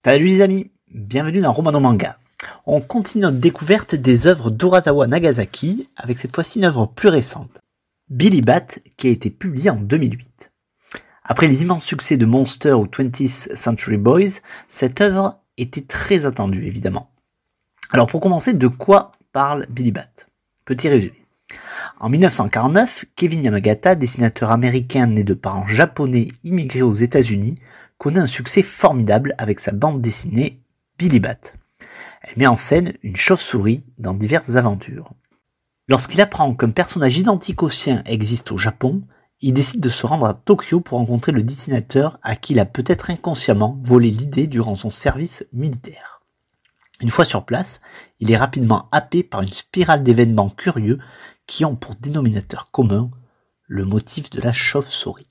Salut les amis, bienvenue dans Romano Manga. On continue notre découverte des œuvres d'Urasawa Nagasaki avec cette fois-ci une œuvre plus récente, Billy Bat, qui a été publiée en 2008. Après les immenses succès de Monster ou 20th Century Boys, cette œuvre était très attendue évidemment. Alors pour commencer, de quoi parle Billy Bat? Petit résumé. En 1949, Kevin Yamagata, dessinateur américain né de parents japonais immigrés aux États-Unis, connaît un succès formidable avec sa bande dessinée Billy Bat. Elle met en scène une chauve-souris dans diverses aventures. Lorsqu'il apprend qu'un personnage identique au sien existe au Japon, il décide de se rendre à Tokyo pour rencontrer le dessinateur à qui il a peut-être inconsciemment volé l'idée durant son service militaire. Une fois sur place, il est rapidement happé par une spirale d'événements curieux qui ont pour dénominateur commun le motif de la chauve-souris.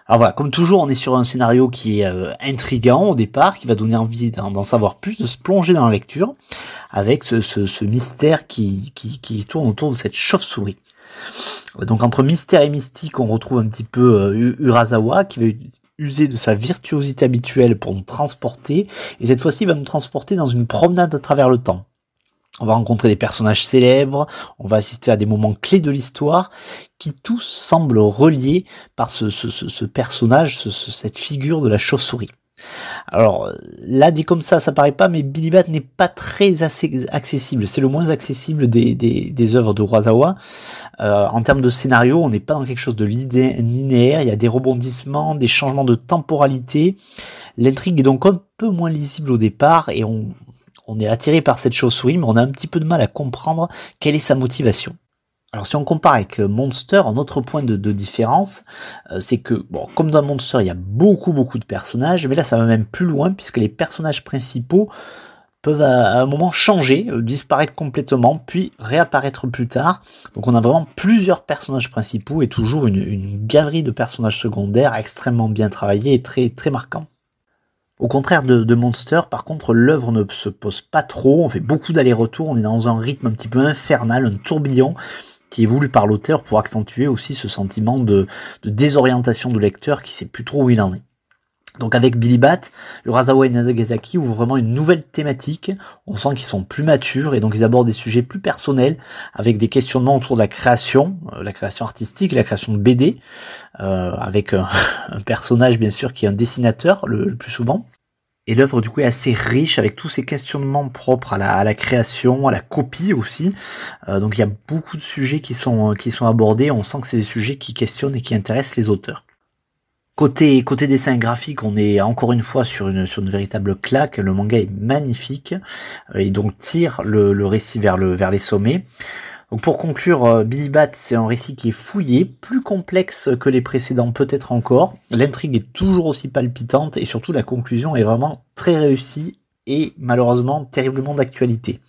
Alors voilà, comme toujours, on est sur un scénario qui est intriguant au départ, qui va donner envie d'en savoir plus, de se plonger dans la lecture, avec ce mystère qui tourne autour de cette chauve-souris. Donc entre mystère et mystique, on retrouve un petit peu Urasawa, qui va user de sa virtuosité habituelle pour nous transporter, et cette fois-ci, il va nous transporter dans une promenade à travers le temps. On va rencontrer des personnages célèbres, on va assister à des moments clés de l'histoire qui tous semblent reliés par ce personnage, cette figure de la chauve-souris. Alors là, dit comme ça paraît pas, mais Billy Bat n'est pas très accessible. C'est le moins accessible des œuvres de Urasawa. En termes de scénario, on n'est pas dans quelque chose de linéaire, il y a des rebondissements, des changements de temporalité. L'intrigue est donc un peu moins lisible au départ et on est attiré par cette chauve-souris, mais on a un petit peu de mal à comprendre quelle est sa motivation. Alors si on compare avec Monster, un autre point de différence, c'est que, bon, comme dans Monster, il y a beaucoup de personnages, mais là ça va même plus loin, puisque les personnages principaux peuvent à un moment changer, disparaître complètement, puis réapparaître plus tard. Donc on a vraiment plusieurs personnages principaux, et toujours une galerie de personnages secondaires extrêmement bien travaillés et très marquants. Au contraire de Monster, par contre, l'œuvre ne se pose pas trop, on fait beaucoup d'allers-retours, on est dans un rythme un petit peu infernal, un tourbillon, qui est voulu par l'auteur pour accentuer aussi ce sentiment de désorientation du lecteur qui sait plus trop où il en est. Donc avec Billy Bat, Urasawa Nagasaki ouvre vraiment une nouvelle thématique, on sent qu'ils sont plus matures et donc ils abordent des sujets plus personnels avec des questionnements autour de la création artistique, la création de BD, avec un personnage bien sûr qui est un dessinateur le plus souvent. Et l'œuvre du coup est assez riche avec tous ces questionnements propres à la création, à la copie aussi. Donc il y a beaucoup de sujets qui sont abordés, on sent que c'est des sujets qui questionnent et qui intéressent les auteurs. Côté dessin graphique, on est encore une fois sur une véritable claque. Le manga est magnifique et donc tire le récit vers les sommets. Donc pour conclure, Billy Bat, c'est un récit qui est fouillé, plus complexe que les précédents peut-être encore. L'intrigue est toujours aussi palpitante et surtout la conclusion est vraiment très réussie et malheureusement terriblement d'actualité.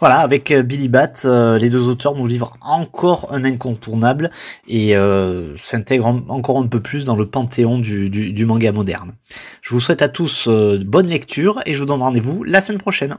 Voilà, avec Billy Bat, les deux auteurs nous livrent encore un incontournable et s'intègrent encore un peu plus dans le panthéon du manga moderne. Je vous souhaite à tous bonne lecture et je vous donne rendez-vous la semaine prochaine.